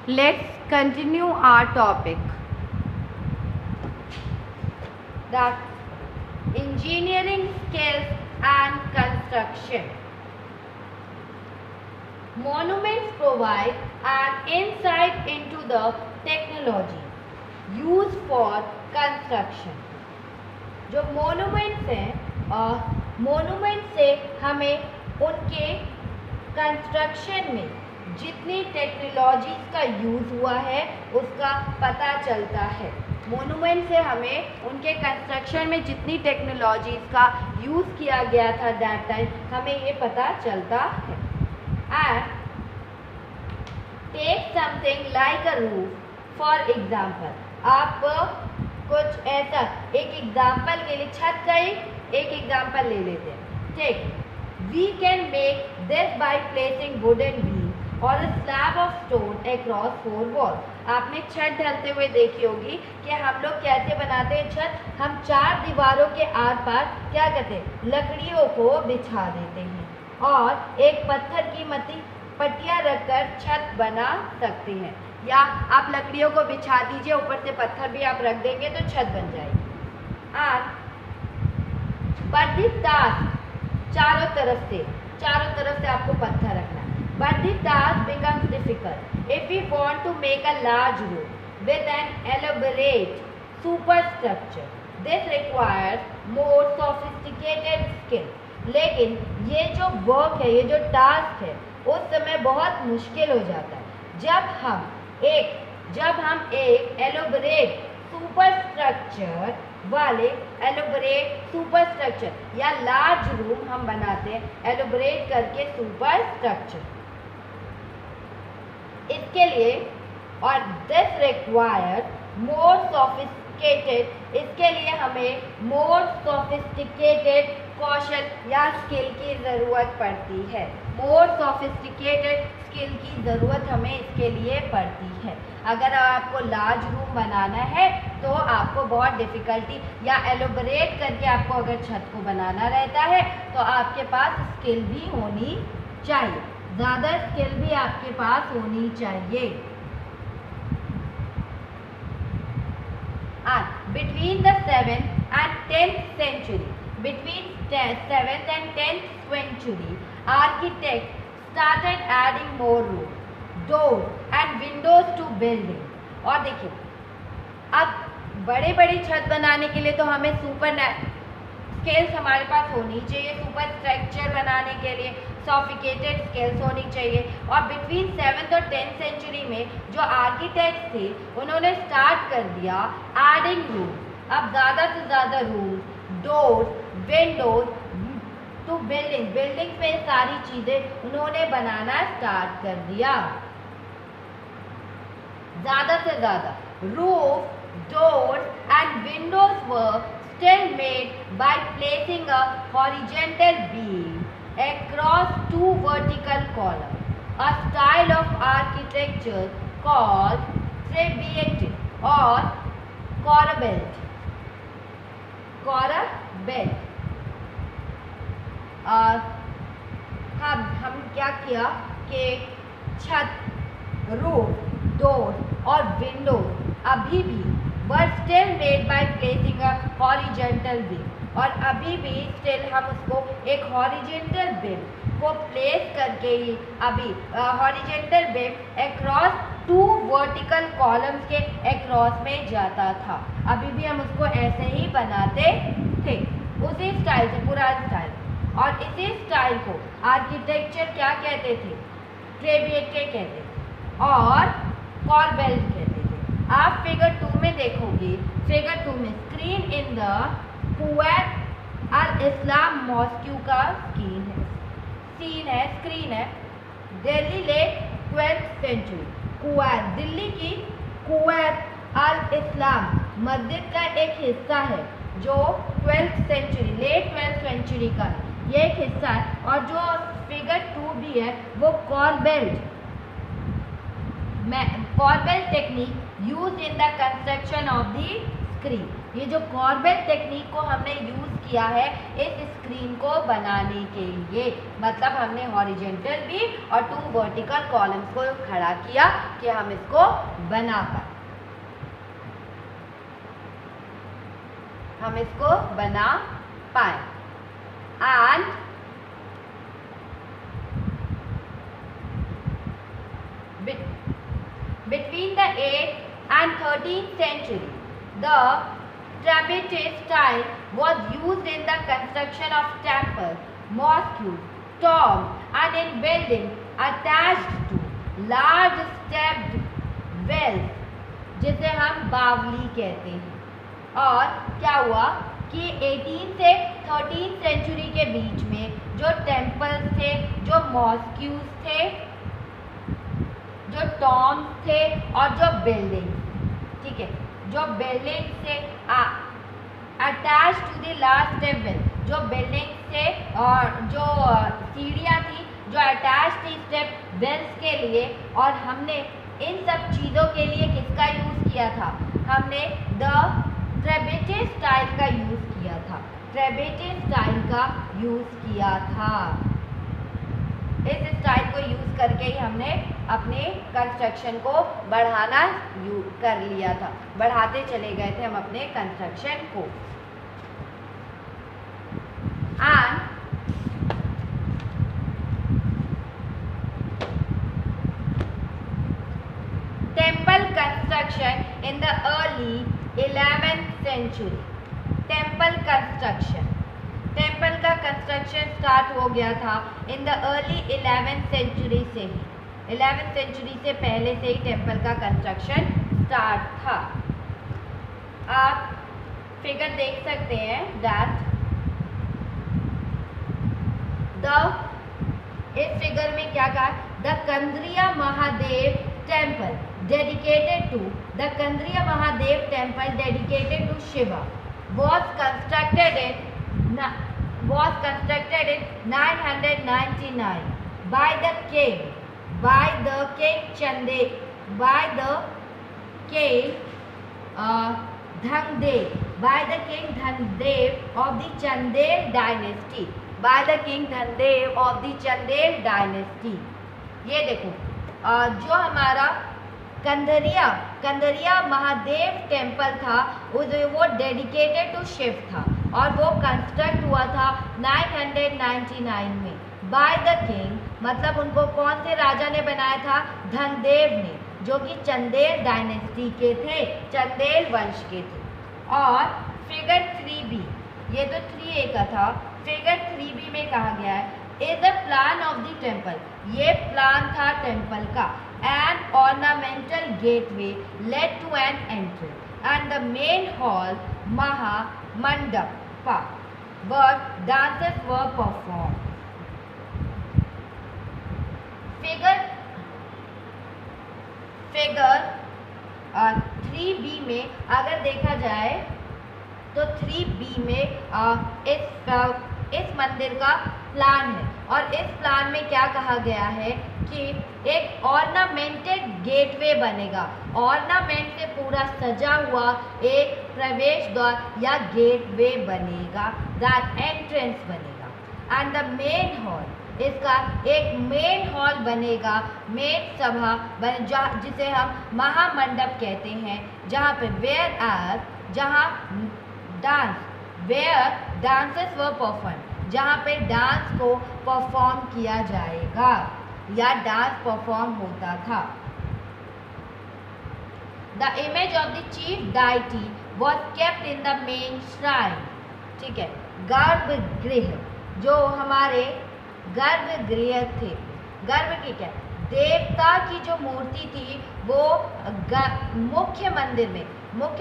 let's continue our topic, that engineering skills and construction. Monuments provide an insight into the technology used for construction. जो monuments हैं, monument से हमें उनके construction में जितनी technologies का यूज़ हुआ है उसका पता चलता है। मोनूमेंट से हमें उनके कंस्ट्रक्शन में जितनी टेक्नोलॉजीज का यूज़ किया गया था दैट टाइम, हमें ये पता चलता है। And take something like a roof for example, आप कुछ ऐसा एक एग्जाम्पल के लिए छत का एक एग्जाम्पल ले लेते हैं। ठीक, we can make this by placing wooden beam और a slab of stone across 4 walls. आपने छत ढलते हुए देखी होगी कि हम लोग कैसे बनाते हैं छत। हम 4 दीवारों के आर पार क्या करते हैं, लकड़ियों को बिछा देते हैं और एक पत्थर की पट्टियाँ रखकर छत बना सकते हैं, या आप लकड़ियों को बिछा दीजिए, ऊपर से पत्थर भी आप रख देंगे तो छत बन जाएगी। बट द टास्क, चारों तरफ से आपको पत्थर रखना है। But the task becomes difficult if we want to make a large room with an elaborate superstructure. This requires more sophisticated skill. लेकिन ये जो वर्क है, ये जो टास्क है, उस समय बहुत मुश्किल हो जाता है जब हम एक एलोबरेट सुपरस्ट्रक्चर या लार्ज रूम हम बनाते हैं एलोबरेट करके सुपरस्ट्रक्चर। इसके लिए और दिस रिक्वायर मोर सोफिस्टिकेटेड, इसके लिए हमें मोर सोफिस्टिकेटेड कौशल या स्किल की ज़रूरत पड़ती है। मोर सोफिस्टिकेटेड स्किल की ज़रूरत हमें इसके लिए पड़ती है। अगर आपको लार्ज रूम बनाना है तो आपको बहुत डिफ़िकल्टी या एलोबरेट करके आपको अगर छत को बनाना रहता है तो आपके पास स्किल भी होनी चाहिए, ज़्यादा स्किल भी आपके पास होनी चाहिए। Between the 7th and 10th century, between 7th and 10th century, architects started adding more rooms, doors and windows to building. और देखिए, अब बड़े छत बनाने के लिए तो हमें सुपर स्किल्स हमारे पास होनी चाहिए, सुपर स्ट्रक्चर बनाने के लिए सोफिस्टिकेटेड स्किल्स होनी चाहिए। और बिटवीन 7th और 10th सेंचुरी में जो आर्किटेक्ट्स थे उन्होंने स्टार्ट कर दिया एडिंग रूम्स। अब ज़्यादा से ज़्यादा rooms, doors, Windows to buildings में सारी चीज़ें उन्होंने बनाना स्टार्ट कर दिया। ज़्यादा से ज़्यादा roof, doors and Windows were still made by placing a horizontal beam across 2 vertical columns, a style of architecture called trabeate or corbelled. हम क्या किया कि छत, रूफ, डोर और विंडोज अभी भी were still made by placing a horizontal beam, और अभी भी स्टिल हम उसको एक हॉरिजेंटल बीम को प्लेस करके ही अभी horizontal beam across 2 vertical columns के अक्रॉस में जाता था। अभी भी हम उसको ऐसे ही बनाते थे, उसी स्टाइल से, पूरा स्टाइल। और इसी स्टाइल को आर्किटेक्चर क्या कहते थे, ट्रेबिएटे कहते थे और कॉर्बेल्ट कहते थे। आप फिगर 2 में देखोगे, फिगर 2 में screen in the Quwwat al Islam mosque का स्क्रीन है। Delhi late 12th century, Quwwat, Delhi की कुवैत अल इस्लाम मस्जिद का एक हिस्सा है जो 12th century, late 12th century का है, ये एक हिस्सा है। और जो फिगर 2 भी है वो कॉर्बेल्ट technique used in the construction of the screen। ये जो कॉर्बेल टेक्निक को हमने यूज़ किया है इस स्क्रीन को बनाने के लिए, मतलब हमने हॉरिजेंटल भी और 2 वर्टिकल कॉलम्स को खड़ा किया कि हम इसको बना पाए, हम इसको बना पाए। And between the 8th and 13th century, the Trabettist style was used in the construction of temples, mosques, tombs, and in buildings attached to large stepped wells, जिसे हम बावली कहते हैं। और क्या हुआ कि 18 से 13 सेंचुरी के बीच में जो टेम्पल्स थे, जो मॉस्क्यूज थे, जो टॉम्स थे और जो बिल्डिंग्स, ठीक है, जो बिल्डिंग्स थे attach to the last step well, जो बिल्डिंग्स थे और जो सीढ़ियाँ थी जो अटैच थी स्टेप वेल्स के लिए, और हमने इन सब चीज़ों के लिए किसका यूज़ किया था? हमने द ट्रेबेटिस्ट स्टाइल का यूज़ किया था, ट्रेबेटिस्ट स्टाइल का यूज़ किया था। इस स्टाइल को यूज़ करके ही हमने अपने कंस्ट्रक्शन को बढ़ाना कर लिया था, बढ़ाते चले गए थे हम अपने कंस्ट्रक्शन को। And temple construction in the early 11th century, temple construction, temple का कंस्ट्रक्शन स्टार्ट हो गया था इन द अर्ली 11th सेंचुरी से ही, 11th सेंचुरी से पहले से ही टेम्पल का कंस्ट्रक्शन स्टार्ट था। आप फिगर देख सकते हैं दैट इस फिगर में क्या कहा? The Kandariya Mahadev temple dedicated to the Kandriya Mahadev temple dedicated to Shiva was constructed in 999 by the king Chandev, Dhandev of the Chandel dynasty, by the king Dhandev of the Chandel dynasty। ये देखो जो हमारा Kandariya Mahadev temple था वो dedicated to Shiv था और वो construct हुआ था 999 में बाय द किंग, मतलब उनको कौन से राजा ने बनाया था? धनदेव ने, जो कि चंदेल डायनेस्टी के थे, चंदेल वंश के थे। और फिगर 3b, ये तो 3a का था, फिगर 3b में कहा गया है is the plan of the temple, ये प्लान था टेम्पल का। An ornamental gateway led to an entrance and the main hall Maha Mandapa where dances were performed। Figure 3b में अगर देखा जाए तो 3b में इस मंदिर का प्लान है और इस प्लान में क्या कहा गया है कि एक ऑर्नामेंटेड गेटवे बनेगा, ऑर्नामेंट से पूरा सजा हुआ एक प्रवेश द्वार या गेटवे बनेगा, दैट एंट्रेंस बनेगा। एंड द मेन हॉल, इसका एक मेन हॉल बनेगा, मेन सभा जिसे हम महामंडप कहते हैं, जहाँ पे वेयर डांसेस वर परफॉर्म, जहाँ पे डांस को परफॉर्म किया जाएगा या डांस परफॉर्म होता था। The image of the chief deity was kept in the main shrine, ठीक है, गर्भगृह, जो हमारे गर्भगृह थे, गर्भ की क्या देवता की जो मूर्ति थी वो मुख्य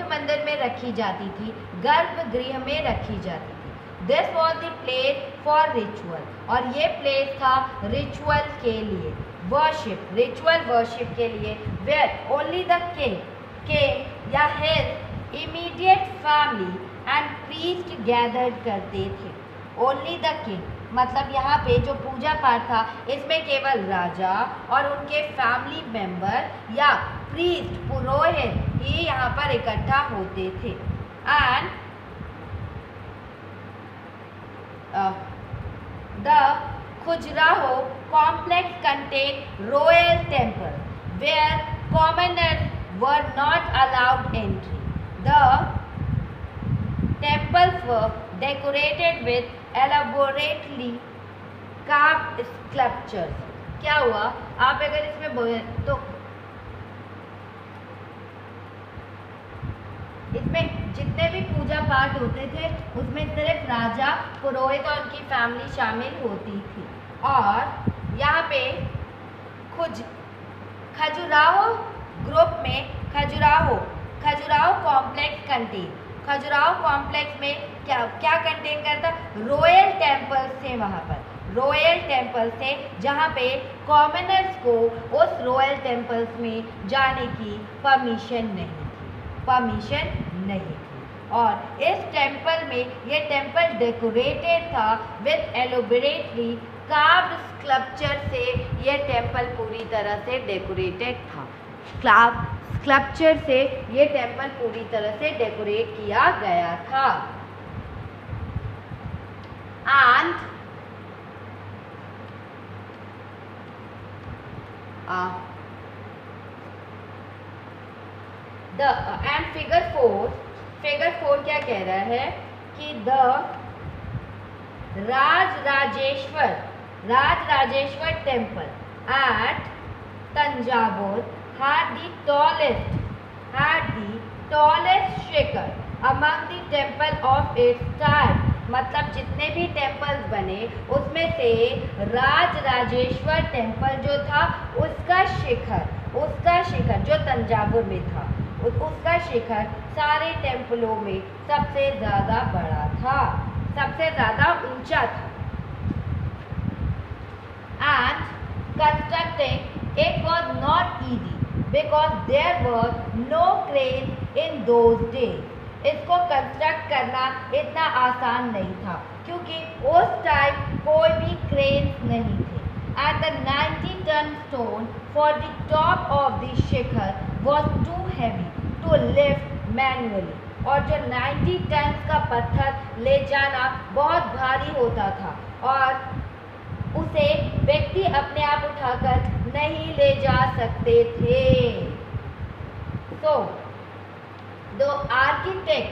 मंदिर में रखी जाती थी, गर्भगृह में रखी जाती थी। This was the place for ritual, और ये प्लेस था रिचुअल के लिए, रिचुअल वर्शिप के लिए, वेयर ओनली द किंग या his immediate family and priest gathered करते थे। ओनली द किंग मतलब यहाँ पे जो पूजा पाठ था इसमें केवल राजा और उनके फैमिली मेंबर या प्रीस्ट पुरोहित ही यहाँ पर इकट्ठा होते थे। and the Khajuraho complex contained royal temple where commoners were not allowed entry. The temples were decorated with elaborately carved sculptures. क्या हुआ, आप अगर इसमें तो इसमें जितने भी पूजा पाठ होते थे उसमें सिर्फ राजा, पुरोहित और उनकी फैमिली शामिल होती थी। और यहाँ पे खजुराहो ग्रुप में Khajuraho complex contain, Khajuraho complex में क्या कंटेन करता, रॉयल टेम्पल्स थे वहाँ पर, रॉयल टेम्पल्स थे जहाँ पे कॉमनर्स को उस रॉयल टेम्पल्स में जाने की परमिशन नहीं थी। और इस टेम्पल में ये टेम्पल डेकोरेटेड था विथ एलोबरेटली कार्व्ड स्कल्पचर से, ये टेम्पल पूरी तरह से डेकोरेटेड था, स्कल्पचर से ये टेम्पल पूरी तरह से डेकोरेट किया गया था। एंड एंड फिगर 4 क्या कह रहा है कि the Rajarajeshwara temple at Thanjavur had the tallest shikhara among the temple of its time। मतलब जितने भी टेम्पल्स बने उसमें से राजराजेश्वर टेम्पल जो था उसका शिखर जो तंजावुर में था, उसका शिखर सारे टेम्पलों में सबसे ज़्यादा बड़ा था, सबसे ज़्यादा ऊंचा था। And constructing it was not easy because there was no crane in those days। इसको कंस्ट्रक्ट करना इतना आसान नहीं था क्योंकि उस टाइम कोई भी क्रेन्स नहीं थे। And the 90-ton stone for the top of the Shikhar was too heavy to lift manually। और जो 90 टन का पत्थर ले जाना बहुत भारी होता था और उसे व्यक्ति अपने आप उठाकर नहीं ले जा सकते थे। So the architect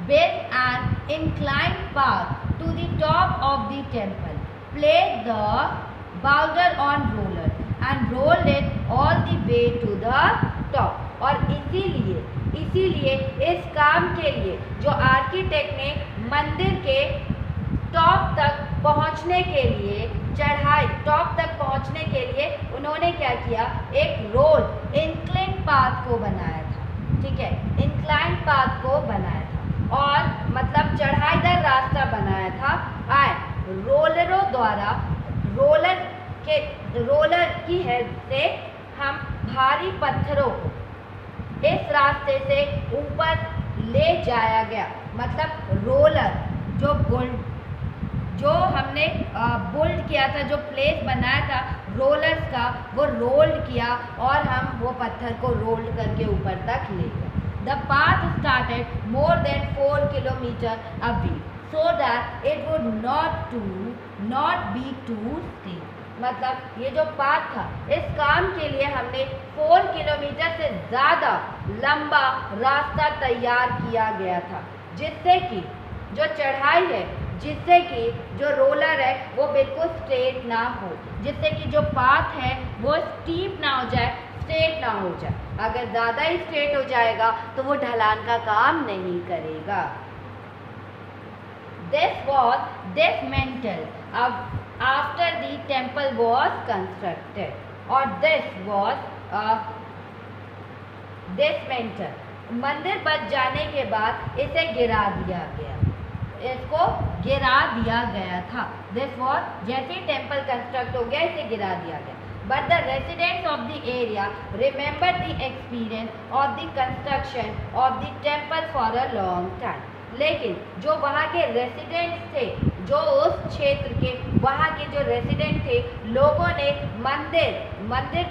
built an inclined path to the top of the temple, placed the boulder on roller and rolled it all the way to the top। और इसीलिए इस काम के लिए जो आर्किटेक्ट ने मंदिर के टॉप तक पहुंचने के लिए उन्होंने क्या किया, एक रोल इंक्लाइन पाथ को बनाया था। ठीक है, इंक्लाइन पाथ को बनाया था और मतलब चढ़ाईदार रास्ता बनाया था। और रोलरों द्वारा रोलर की हेल्प से हम भारी पत्थरों को इस रास्ते से ऊपर ले जाया गया। मतलब रोलर जो हमने बुल्ड किया था, जो प्लेस बनाया था रोलर्स का, वो रोल्ड किया और हम वो पत्थर को रोल्ड करके ऊपर तक ले गए। The path started more than 4 kilometre away so that it would not be too steep। मतलब ये जो पाथ था, इस काम के लिए हमने 4 किलोमीटर से ज़्यादा लंबा रास्ता तैयार किया गया था, जिससे कि जो चढ़ाई है, जिससे कि जो रोलर है वो बिल्कुल स्ट्रेट ना हो, जिससे कि जो पाथ है वो स्टीप ना हो जाए, स्ट्रेट ना हो जाए। अगर ज़्यादा ही स्ट्रेट हो जाएगा तो वो ढलान का काम नहीं करेगा। This was dismantled after the temple was constructed। और this was dismantled, मंदिर बच जाने के बाद इसे गिरा दिया गया, इसको गिरा दिया गया था। This was, जैसे ही टेम्पल कंस्ट्रक्ट हो गया इसे गिरा दिया गया। But the residents of the area remembered the experience of the construction of the temple for a long time। लेकिन जो वहाँ के रेसिडेंट्स थे, जो उस क्षेत्र के वहाँ के जो रेसिडेंट थे लोगों ने मंदिर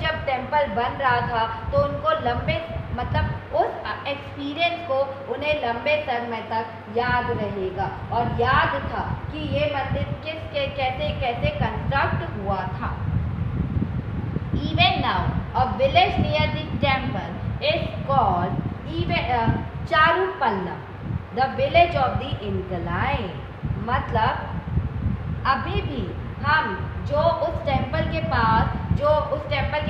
जब टेम्पल बन रहा था तो उनको लंबे मतलब उस एक्सपीरियंस को उन्हें लंबे समय तक याद रहेगा और याद था कि ये मंदिर कैसे कैसे कंस्ट्रक्ट हुआ था। Even now, a village near the temple is called Charupallam, the village of the incline. मतलब अभी भी हम जो उस टेम्पल के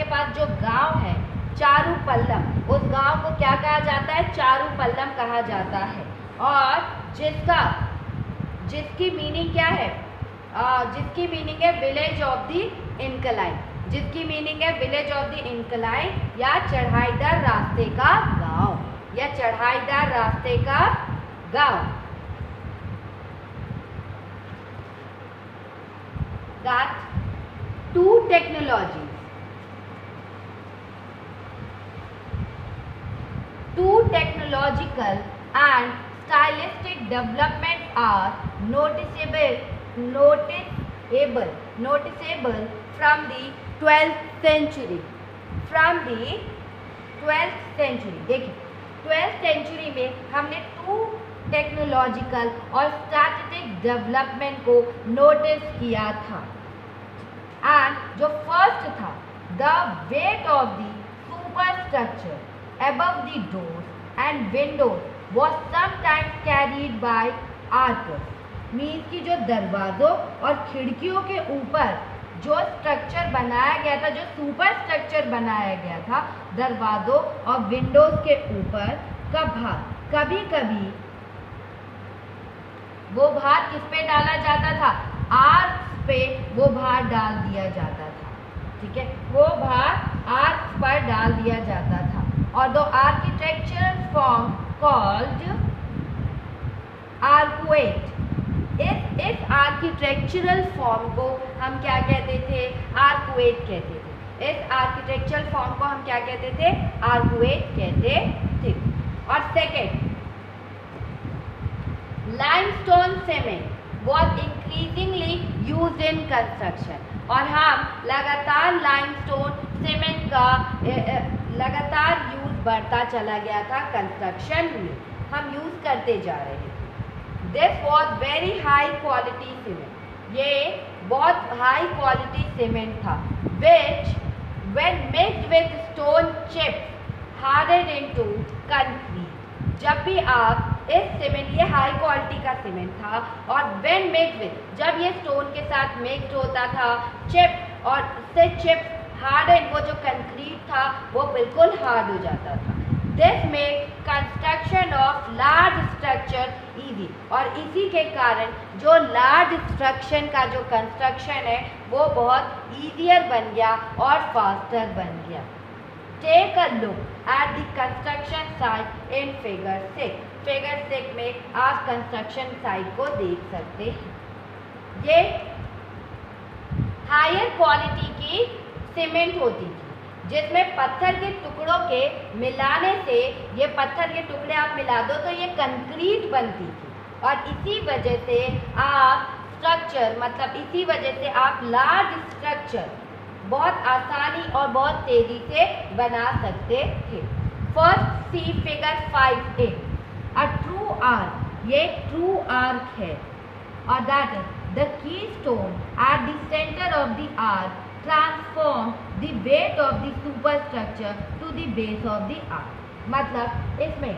पास जो गांव है चारूपल्लम, उस गांव को क्या कहा जाता है? चारूपल्लम कहा जाता है। और जिसकी मीनिंग क्या है? जिसकी मीनिंग है विलेज ऑफ द इंक्लाइन, जिसकी मीनिंग है विलेज ऑफ द इंक्लाइन या चढ़ाईदार रास्ते का गांव या चढ़ाईदार रास्ते का गांव। That two technological and stylistic developments are noticeable from the 12th century. देखिए 12th century में हमने टू टेक्नोलॉजिकल और स्टैटिस्टिक डेवलपमेंट को नोटिस किया था। एंड जो फर्स्ट था, the weight of the superstructure above the doors and windows was sometimes carried by archers. Means की जो दरवाज़ों और खिड़कियों के ऊपर जो स्ट्रक्चर बनाया गया था, जो सुपर स्ट्रक्चर बनाया गया था दरवाज़ों और विंडोज के ऊपर का भार, कभी कभी वो भार किस पे डाला जाता था? आर्क्स पे वो भार डाल दिया जाता था। ठीक है, वो भार आर्क्स पर डाल दिया जाता था। और दो आर्किटेक्चरल फॉर्म कॉल्ड आर्कुएट, इस आर्किटेक्चरल फॉर्म को हम क्या कहते थे? आर्कुएट कहते थे। इस आर्किटेक्चरल फॉर्म को हम क्या कहते थे? आर्कुएट कहते थे। और second, limestone cement was increasingly used in construction. और हम लगातार लाइमस्टोन सीमेंट का लगातार यूज बढ़ता चला गया था कंस्ट्रक्शन में, हम यूज करते जा रहे थे। This was very high quality cement, ये बहुत हाई क्वालिटी सीमेंट था। Which when mixed with stone chips harded into concrete. जब भी आप इस सीमेंट, ये हाई क्वालिटी का सीमेंट था, और व्हेन मिक्स्ड विद, जब ये स्टोन के साथ मिक्स्ड होता था, चिप और से चिप्स हार्डेड, वो जो कंक्रीट था वो बिल्कुल हार्ड हो जाता था। This make construction of large structure easy, और इसी के कारण जो लार्ज स्ट्रक्चर का जो कंस्ट्रक्शन है वो बहुत ईजियर बन गया और फास्टर बन गया। Take a look at the construction site in figure 6। Figure 6 में आप कंस्ट्रक्शन साइट को देख सकते हैं। ये हायर क्वालिटी की सीमेंट होती थी, जिसमें पत्थर के टुकड़ों के मिलाने से, ये पत्थर के टुकड़े आप मिला दो तो ये कंक्रीट बनती थी। और इसी वजह से आप स्ट्रक्चर, मतलब इसी वजह से आप लार्ज स्ट्रक्चर बहुत आसानी और बहुत तेज़ी से बना सकते थे। First see figure 5A, a true arch, ये ट्रू आर्क है। और that is the key stone at the center of the arch transform the weight of the superstructure to the base of the arch. मतलब इसमें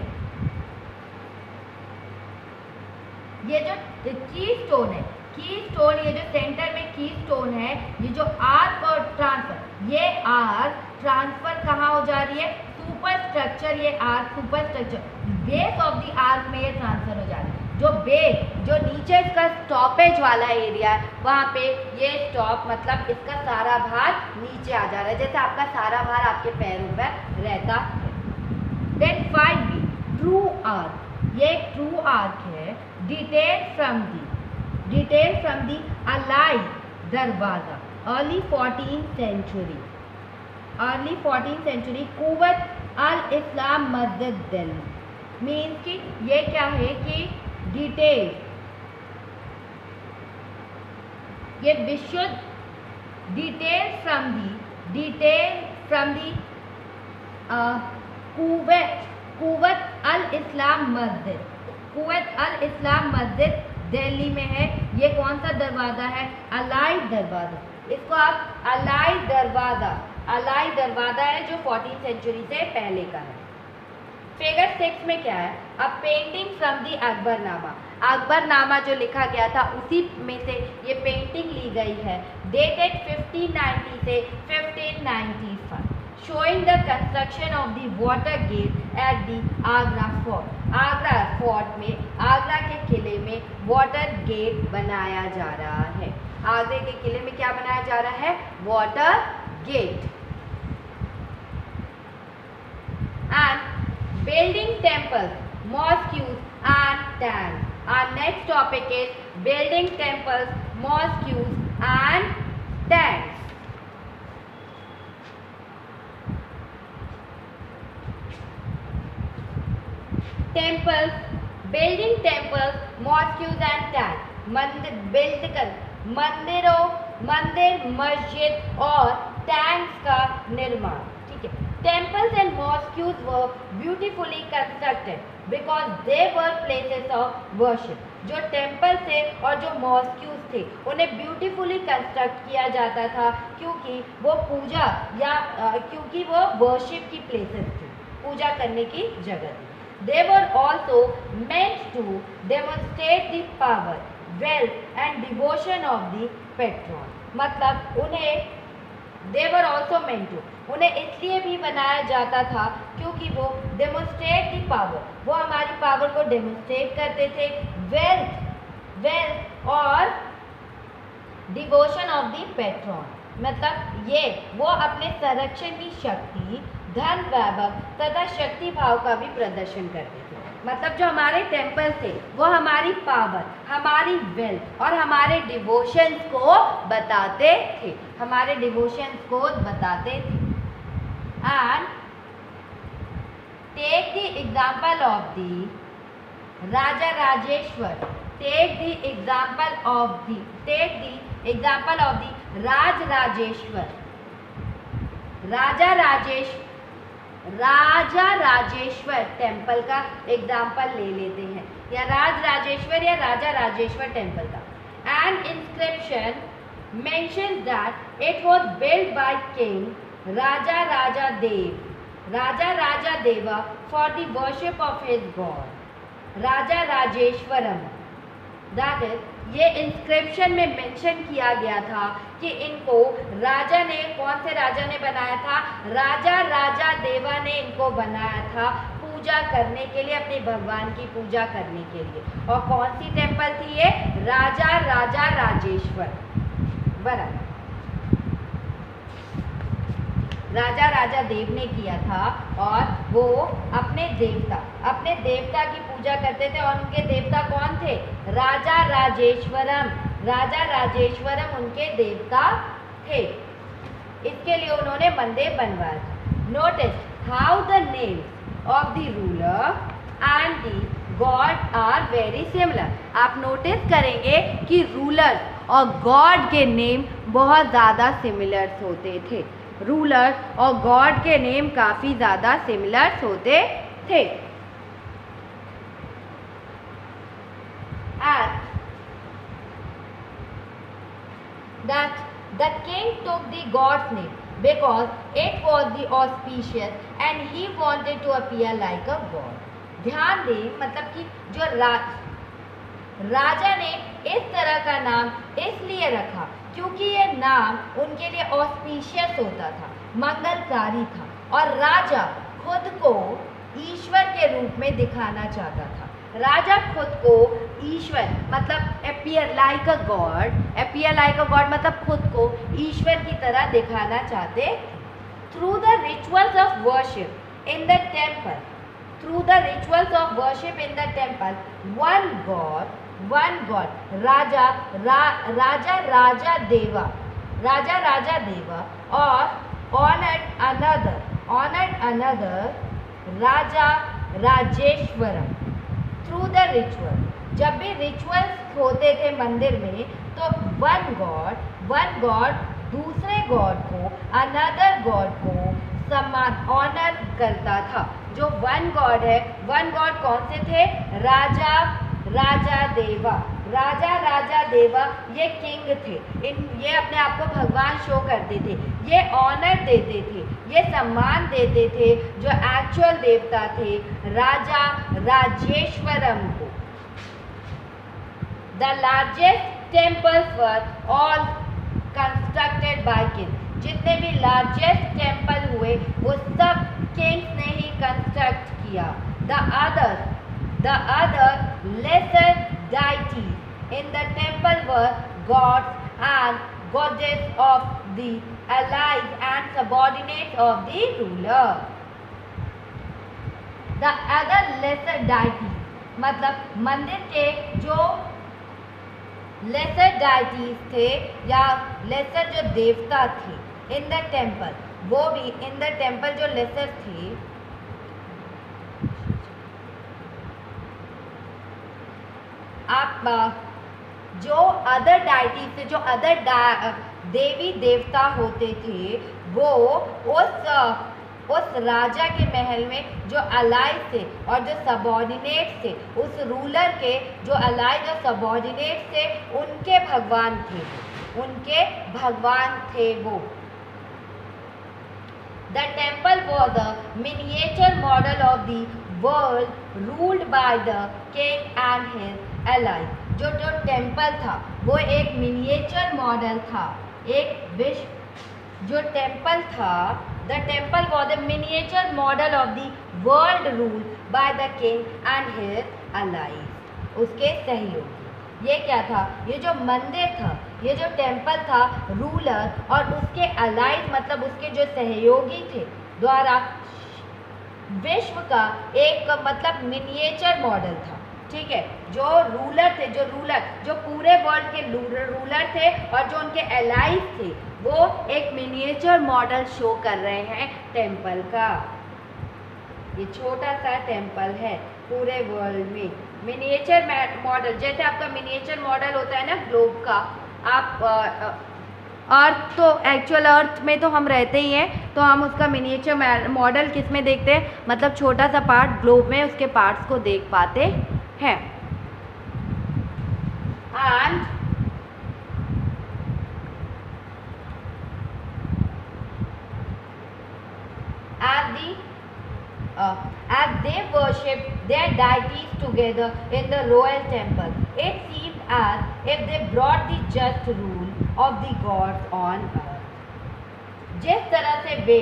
ये जो की stone है, की स्टोन, ये जो सेंटर में की स्टोन है, ये जो आर्क और ट्रांसफर, ये आर्क ट्रांसफर कहाँ हो जा रही है? सुपर स्ट्रक्चर, ये arc super structure base of the arc में ये ट्रांसफर हो जा रही है। जो बेस, जो नीचे इसका स्टॉपेज वाला एरिया है, वहाँ पे ये स्टॉप, मतलब इसका सारा भार नीचे आ जा रहा है, जैसे आपका सारा भार आपके पैरों पर रहता है। देन 5B, ट्रू आर्क, ये ट्रू आर्क है। डिटेल फ्रॉम दी अलाई दरवाज़ा, अर्ली 14th सेंचुरी, कुवत अल इस्लाम मस्जिद दिल्ली। मीन्स कि ये क्या है कि डिटेल ये विशुद्ध detail from the Kuwait al इस्लाम मस्जिद दिल्ली में है। ये कौन सा दरवाज़ा है? अलाई दरवाज़ा। इसको आप अलाई दरवाज़ा है जो 14th सेंचुरी से पहले का है। फिगर 6 में क्या है? अ पेंटिंग फ्रॉम दी अकबरनामा जो लिखा गया था उसी में से ये पेंटिंग ली गई है, डेटेड 1590 से 1595, showing the construction of the water gate at the Agra Fort। Agra fort में, आगरा के किले में वाटर गेट बनाया जा रहा है। आगरे के किले में क्या बनाया जा रहा है? Water gate. And building temples, mosques and tanks. Our next topic is building temples, mosques and tanks. Temples, building temples, mosques and tanks. मंदिर, मस्जिद और टैंक्स का निर्माण। ठीक है। Temples and mosques were beautifully constructed because they were places of worship। जो temple थे और जो मॉस्क्यूज थे उन्हें ब्यूटीफुली कंस्ट्रक्ट किया जाता था क्योंकि वो पूजा या क्योंकि वो वर्शिप की प्लेसेस थी, पूजा करने की जगह थी। They were also meant to demonstrate the power, wealth and devotion of the patron। मतलब उन्हें They were also meant to, उन्हें इसलिए भी बनाया जाता था क्योंकि वो डेमोन्स्ट्रेट दी पावर, वो हमारी पावर को डेमोन्स्ट्रेट करते थे, वेल्थ और डिवोशन ऑफ दी पेट्रॉन। मतलब ये वो अपने संरक्षण की शक्ति, धन वैभव तथा शक्ति भाव का भी प्रदर्शन करते थे। मतलब जो हमारे टेम्पल थे वो हमारी पावर, हमारी वेल्थ और हमारे डिवोशंस को बताते थे, and take the example of the Raja Rajeshwar, take the example of the Raja Rajeshwar temple का एग्जाम्पल ले लेते हैं, या राजेश्वर टेम्पल का। An inscription mentions that it was built by king Raja Deva for the worship of his god Raja Rajeshwaram. That is, ये inscription में mention किया गया था कि इनको कौन से राजा ने बनाया था? राजा देवा ने इनको बनाया था पूजा करने के लिए, अपने भगवान की पूजा करने के लिए। और कौन सी टेम्पल थी ये? राजा राजेश्वर। बराबर, राजा देव ने किया था और वो अपने देवता की पूजा करते थे। और उनके देवता कौन थे? राजा राजेश्वरम उनके देवता थे। इसके लिए उन्होंने मंदिर बनवाया था। Notice how the names of the ruler and the god are very similar. आप नोटिस करेंगे कि रूलर और गॉड के नेम बहुत ज़्यादा सिमिलर्स होते थे। रूलर और गॉड के नेम काफ़ी ज़्यादा सिमिलर्स होते थे। And that the king took the god's name because it was the auspicious and he wanted to appear like a god। ध्यान दें, मतलब कि जो राजा ने इस तरह का नाम इसलिए रखा क्योंकि ये नाम उनके लिए ऑस्पिशियस होता था, मंगलकारी था, और राजा खुद को ईश्वर के रूप में दिखाना चाहता था। राजा खुद को ईश्वर मतलब appear like a god मतलब खुद को ईश्वर की तरह दिखाना चाहते। Through the rituals of worship in the temple, one god Raja Deva और honored another Raja Rajeshwaram. Through the ritual, जब भी रिचुअल्स होते थे मंदिर में, तो वन गॉड दूसरे गॉड को, अनदर गॉड को सम्मान ऑनर करता था। जो वन गॉड है, वन गॉड कौन से थे? राजा राजा देवा ये किंग थे। ये अपने आप को भगवान शो करते थे, ये ऑनर देते थे, ये सम्मान देते थे जो एक्चुअल देवता थे राजा राजेश्वरम को। The largest temples were all constructed by king. जितने भी लार्जेस्ट टेम्पल हुए वो सब किंग्स ने ही कंस्ट्रक्ट किया। The other lesser deities in the temple were gods and goddesses of the allies and subordinates of the ruler. The other lesser deities मतलब मंदिर के जो लेसर डाइटीज थे या लेसर जो देवता थे इन द टेम्पल, वो भी इन द टेम्पल जो लेसर थे, आप जो अदर डाइटीज थे, जो अदर देवी देवता होते थे, वो उस राजा के महल में जो अलाइज थे और जो सबॉर्डिनेट थे, उस रूलर के जो अलाइज और सबॉर्डिनेट थे, उनके भगवान थे वो। The temple was a miniature model of the world ruled by the king and his allies. जो टेम्पल था वो एक मिनिएचर मॉडल था, एक विश्व जो टेम्पल था, the temple was the miniature model of the world rule by the king and his allies, उसके सहयोगी। ये क्या था? ये जो मंदिर था, ये जो टेम्पल था, रूलर और उसके अलाइज मतलब उसके जो सहयोगी थे द्वारा विश्व का एक मतलब मिनिएचर मॉडल था। ठीक है, जो रूलर थे, जो पूरे वर्ल्ड के रूलर थे और जो उनके एलाइज थे, वो एक मिनिएचर मॉडल शो कर रहे हैं टेम्पल का। ये छोटा सा टेम्पल है पूरे वर्ल्ड में। मिनिएचर मॉडल, जैसे आपका मिनिएचर मॉडल होता है ना ग्लोब का, आप अर्थ तो एक्चुअल अर्थ में तो हम रहते ही हैं, तो हम उसका मिनिएचर मॉडल किस में देखते हैं? मतलब छोटा सा पार्ट ग्लोब में उसके पार्ट्स को देख पाते हैं। And as they worshipped their deities together in the royal temple, it seemed as if they brought the just rule of the gods on earth. जिस तरह से वे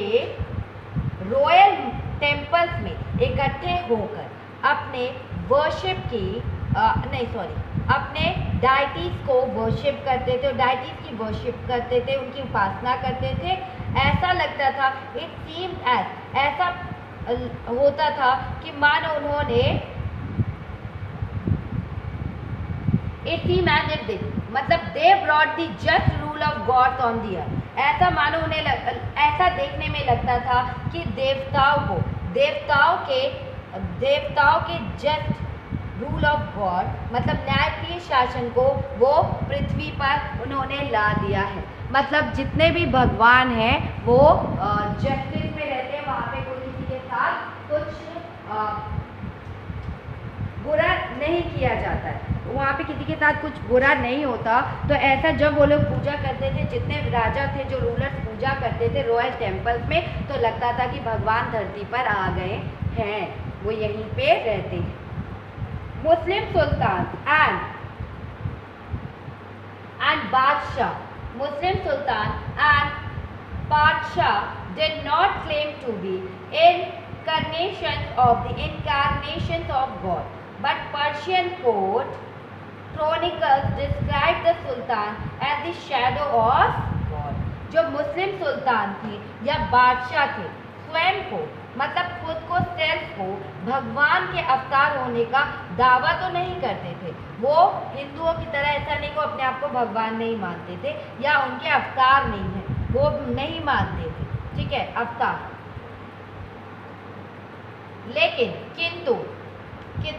रॉयल टेम्पल्स में इकट्ठे होकर अपने वर्शिप की अपने डाइटीज को वर्शिप करते थे, डाइटीज की वर्शिप करते थे, उनकी उपासना करते थे, ऐसा लगता था, इट सीम्ड एज ऐसा होता था कि मानो उन्होंने मतलब they brought the just rule of gods on the earth. ऐसा मानो उन्हें ऐसा देखने में लगता था कि देवताओं के जस्ट रूल ऑफ गॉड मतलब न्यायप्रिय शासन को वो पृथ्वी पर उन्होंने ला दिया है। मतलब जितने भी भगवान हैं वो जस्टिस में रहते हैं, वहाँ पे कोई किसी के साथ कुछ बुरा नहीं किया जाता है, वहाँ पे किसी के साथ कुछ बुरा नहीं होता। तो ऐसा जब वो लोग पूजा करते थे, जितने राजा थे, जो रूलर्स पूजा करते थे रॉयल टेम्पल्स में, तो लगता था कि भगवान धरती पर आ गए हैं, वो यहीं पे रहते हैं। मुस्लिम सुल्तान and Badshah, Muslim Sultan and Badshah did not claim to be incarnations of God, but Persian court chronicles described the Sultan as the shadow of God। जो मुस्लिम सुल्तान थे या बादशाह थे, स्वयं को मतलब खुद को सेल्फ को भगवान के अवतार होने का दावा तो नहीं करते थे। वो हिंदुओं की तरह ऐसा नहीं, वो अपने आप को भगवान नहीं मानते थे या उनके अवतार नहीं है, वो नहीं मानते थे, ठीक है, अवतार। लेकिन किंतु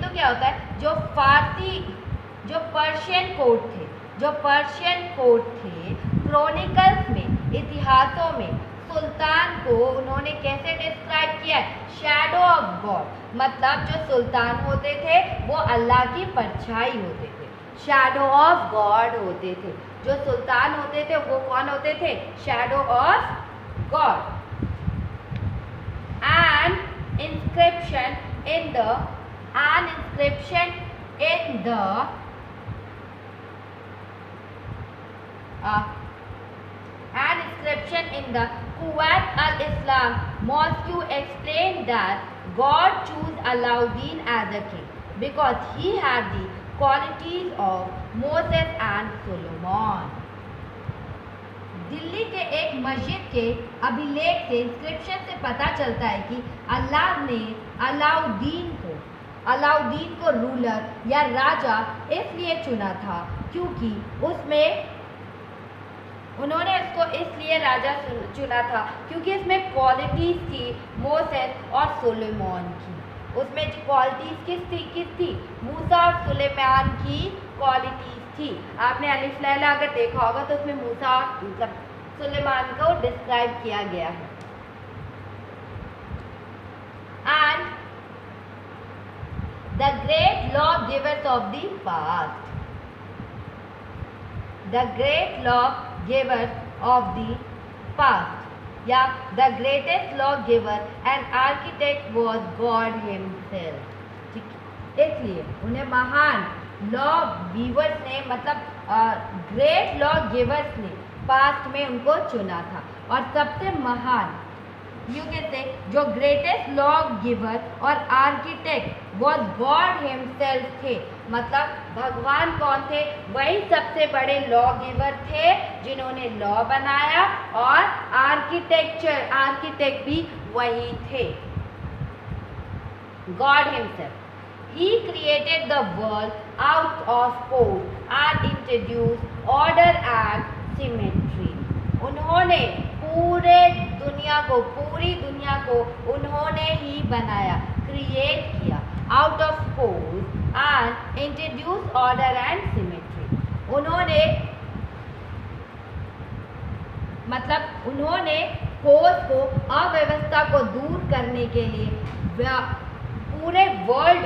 क्या होता है, जो पर्शियन कोर्ट थे, क्रॉनिकल्स में, इतिहासों में सुल्तान को उन्होंने कैसे डिस्क्राइब किया है? Shadow of God. मतलब जो सुल्तान होते थे वो अल्लाह की परछाई होते थे, शैडो ऑफ गॉड होते थे। जो सुल्तान होते थे वो कौन होते थे? Shadow of God. An inscription in the Kuwait al-Islam Mosque explained that God chose Alauddin as a king because he had the qualities of Moses and Solomon. Delhi के एक मस्जिद के अभिलेख से, इंस्क्रिप्शन से पता चलता है कि अल्लाह ने अलाउद्दीन को रूलर या राजा इसलिए चुना था क्योंकि उन्होंने इसको इसलिए राजा चुना था क्योंकि इसमें क्वालिटीज थी मोसेस और सुलेमान की। उसमें जो क्वालिटीज किस थी? मूसा और सुलेमान की क्वालिटीज थी। आपने अलिफ लैला अगर देखा होगा तो उसमें मूसा और सुलेमान को डिस्क्राइब किया गया है। And the great law givers of the past, the great law givers of the past या the greatest law giver and architect was god himself. इसलिए उन्हें महान लॉ गिवर्स ने, मतलब ग्रेट लॉ गिवर्स ने पास्ट में उनको चुना था। और सबसे महान से जो ग्रेटेस्ट लॉ गिवर और आर्किटेक्ट वॉज गॉड हिमसेल्फ थे। मतलब भगवान कौन थे? वही सबसे बड़े लॉ गिवर थे जिन्होंने लॉ बनाया, और आर्किटेक्ट भी वही थे, God himself. He created the world out of code and introduced order and symmetry. उन्होंने पूरी दुनिया को उन्होंने ही बनाया, क्रिएट किया, out of code and introduce order and symmetry. उन्होंने कोड को, अव्यवस्था को दूर करने के लिए पूरे वर्ल्ड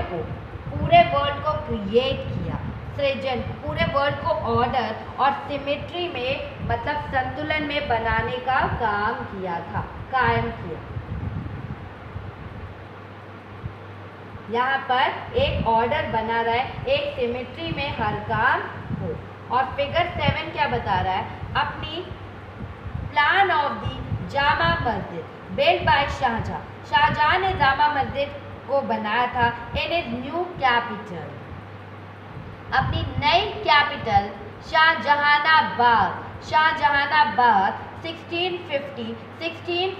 को क्रिएट किया, सृजन, पूरे वर्ल्ड को ऑर्डर और सिमेट्री में, मतलब संतुलन में बनाने का काम किया था, कायम किया। यहाँ पर एक ऑर्डर बना रहा है, एक सिमेट्री में हर काम हो। और फिगर 7 क्या बता रहा है? अपनी plan of the Jama Masjid build by Shahjahan ने जामा मस्जिद को बनाया था इन हिज न्यू कैपिटल, अपनी नई कैपिटल शाहजहानाबाद 1650